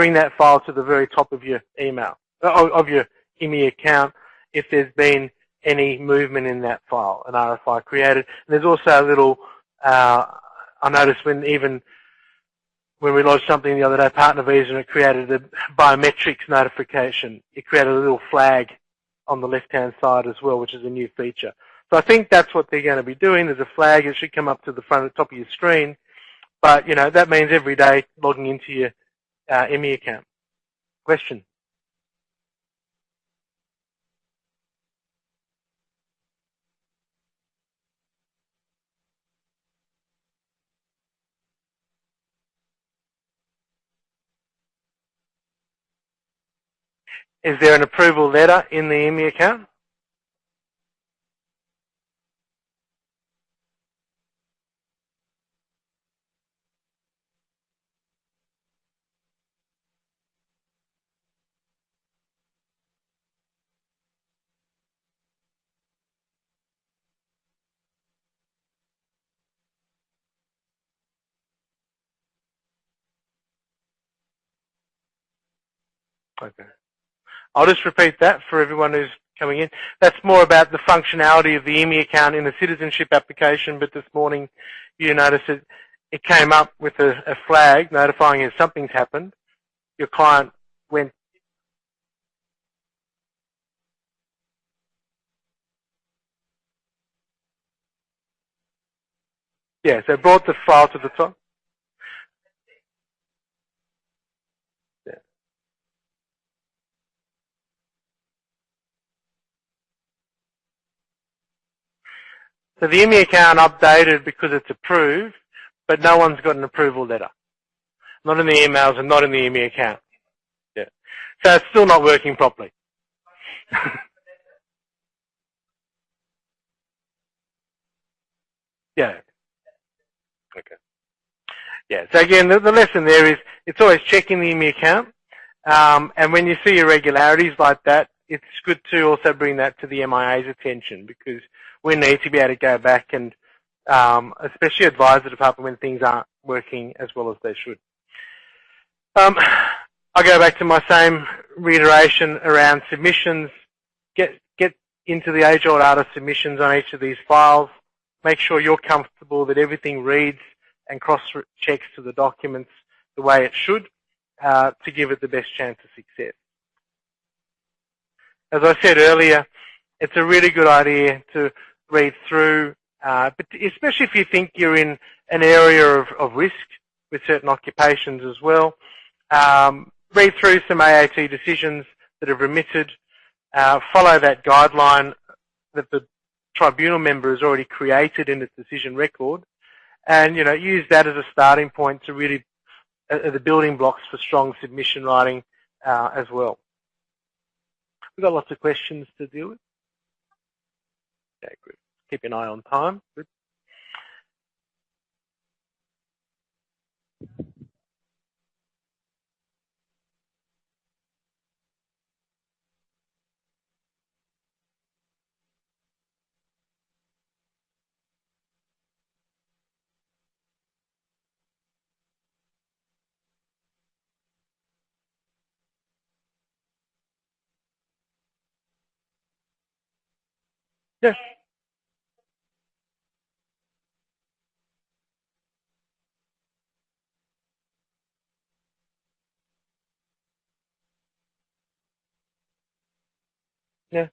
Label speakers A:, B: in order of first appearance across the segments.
A: bring that file to the very top of your email, of your IMI account if there's been any movement in that file, an RFI created. And there's also a little, I noticed when we lodged something the other day, partner visa, and it created a biometrics notification. It created a little flag on the left-hand side as well, which is a new feature. So I think that's what they're going to be doing. There's a flag. It should come up to the front at the top of your screen. But, you know, that means every day logging into your IMI account. Question? Is there an approval letter in the IMI account? Okay. I'll just repeat that for everyone who's coming in. That's more about the functionality of the IMI account in the citizenship application, but this morning you noticed it came up with a flag notifying you something's happened. Your client went. Yeah, so it brought the file to the top. Yeah. So the IMI account updated because it's approved, but no one's got an approval letter. Not in the emails and not in the IMI account. Yeah. So it's still not working properly. Yeah. Okay. Yeah. So again, the lesson there is it's always checking the IMI account, and when you see irregularities like that, it's good to also bring that to the MIA's attention, because we need to be able to go back and especially advise the department when things aren't working as well as they should. I go back to my same reiteration around submissions. Get into the age-old art of submissions on each of these files. Make sure you're comfortable that everything reads and cross-checks to the documents the way it should to give it the best chance of success. As I said earlier, it's a really good idea to read through, but especially if you think you're in an area of risk with certain occupations as well. Read through some AAT decisions that have remitted, follow that guideline that the tribunal member has already created in its decision record, and use that as a starting point to really the building blocks for strong submission writing as well. We've got lots of questions to deal with. Okay, good. Keep an eye on time. Good. Yeah. Yeah.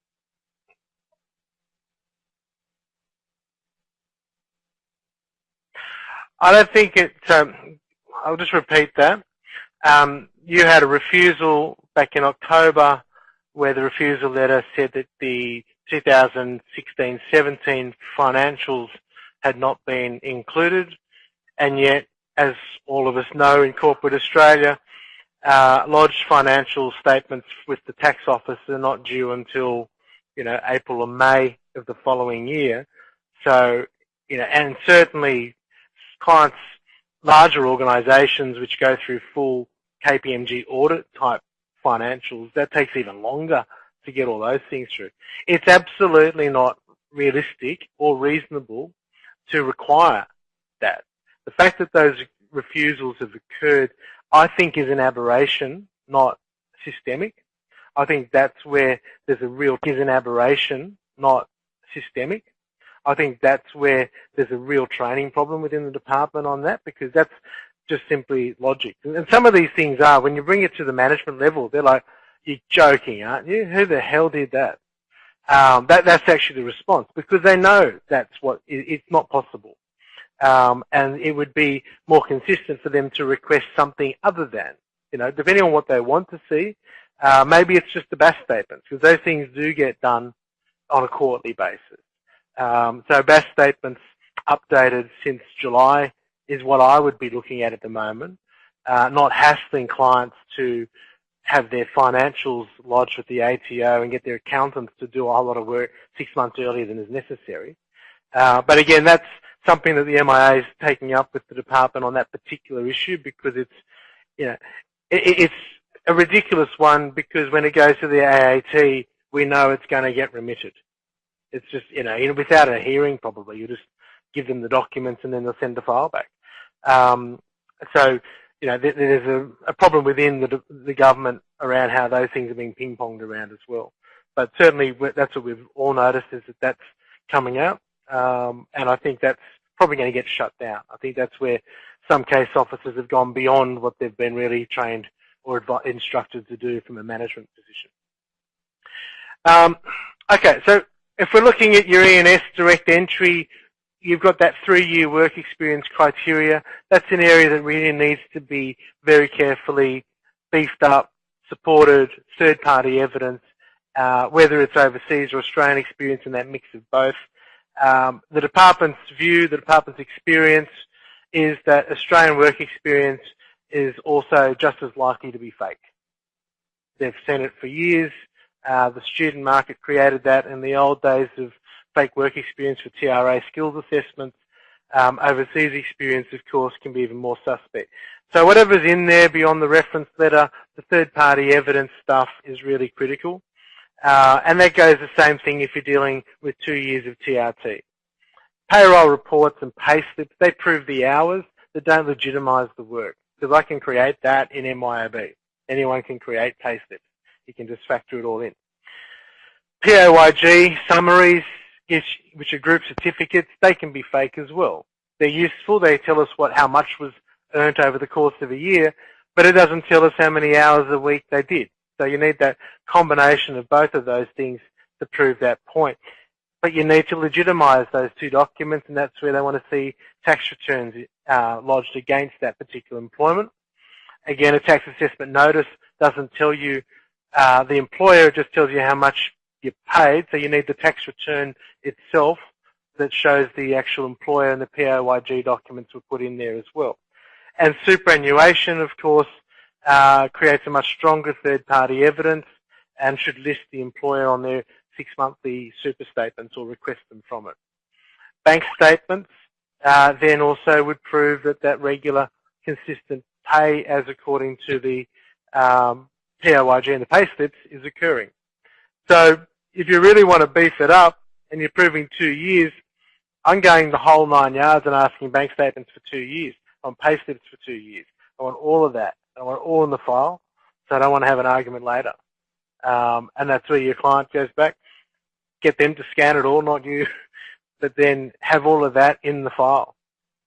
A: I don't think it, I'll just repeat that. You had a refusal back in October where the refusal letter said that the 2016-17 financials had not been included, and yet, as all of us know in corporate Australia, lodged financial statements with the tax office are not due until, April or May of the following year. So, and certainly clients, larger organisations which go through full KPMG audit type financials, that takes even longer to get all those things through. It's absolutely not realistic or reasonable to require that. The fact that those refusals have occurred I think is an aberration, not systemic. I think that's where there's a real I think that's where there's a real training problem within the department on that, because that's just simply logic. And some of these things are, when you bring it to the management level, they're like, you're joking, aren't you? Who the hell did that? That's actually the response, because they know it's not possible. And it would be more consistent for them to request something other than, depending on what they want to see. Maybe it's just the BAS statements, because those things do get done on a quarterly basis. So BAS statements updated since July is what I would be looking at the moment, not hassling clients to have their financials lodged with the ATO and get their accountants to do a whole lot of work 6 months earlier than is necessary. But again, that's something that the MIA is taking up with the department on that particular issue, because it's a ridiculous one, because when it goes to the AAT, we know it's going to get remitted. It's just, without a hearing probably, you just give them the documents and then they'll send the file back. So, there's a problem within the government around how those things are being ping-ponged around as well. But certainly that's what we've all noticed, is that that's coming out. And I think that's probably going to get shut down. I think that's where some case officers have gone beyond what they've been really trained or instructed to do from a management position. Okay, so if we're looking at your E&S direct entry, you've got that 3-year work experience criteria. That's an area that really needs to be very carefully beefed up, supported, third-party evidence, whether it's overseas or Australian experience, and that mix of both. The department's view, the department's experience is that Australian work experience is also just as likely to be fake. They've seen it for years. The student market created that in the old days of fake work experience for TRA skills assessments. Overseas experience, of course, can be even more suspect. So whatever's in there beyond the reference letter, the third-party evidence stuff is really critical. And that goes the same thing if you're dealing with 2 years of TRT. Payroll reports and pay slips, they prove the hours, they don't legitimise the work. Because I can create that in MYOB. Anyone can create pay slips. You can just factor it all in. PAYG summaries, which are group certificates, they can be fake as well. They're useful. They tell us how much was earned over the course of a year, but it doesn't tell us how many hours a week they did. So you need that combination of both of those things to prove that point. But you need to legitimise those two documents, and that's where they want to see tax returns lodged against that particular employment. Again, a tax assessment notice doesn't tell you the employer, it just tells you how much you paid, so you need the tax return itself that shows the actual employer, and the PAYG documents were put in there as well. And superannuation, of course, creates a much stronger third-party evidence and should list the employer on their 6-monthly super statements or request them from it. Bank statements then also would prove that regular, consistent pay as according to the PAYG and the pay slips is occurring. So if you really want to beef it up and you're proving 2 years, I'm going the whole 9 yards and asking bank statements for 2 years, on pay slips for 2 years. I want all of that. I want it all in the file, so I don't want to have an argument later. And that's where your client goes back. Get them to scan it all, not you, but then have all of that in the file.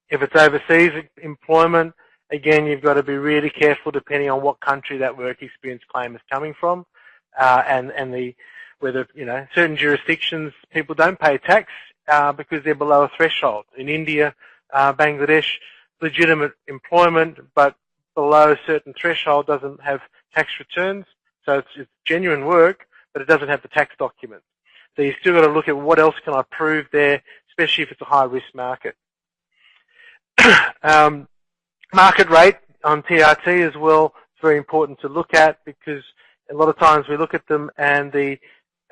A: If it's overseas employment, again, you've got to be really careful depending on what country that work experience claim is coming from, and whether, certain jurisdictions, people don't pay tax because they're below a threshold. In India, Bangladesh, legitimate employment, but below a certain threshold doesn't have tax returns, so it's genuine work, but it doesn't have the tax documents. So you've still got to look at what else can I prove there, especially if it's a high-risk market. Market rate on TRT as well is very important to look at, because a lot of times we look at them and the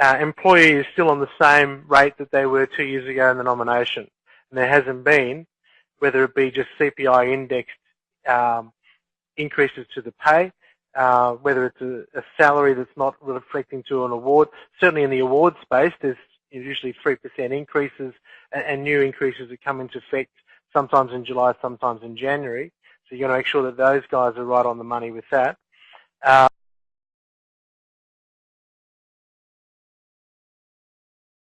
A: employee is still on the same rate that they were 2 years ago in the nomination. And there hasn't been, whether it be just CPI indexed increases to the pay, whether it's a salary that's not reflecting to an award. Certainly in the award space, there's usually 3% increases and new increases that come into effect sometimes in July, sometimes in January. So you've got to make sure that those guys are right on the money with that.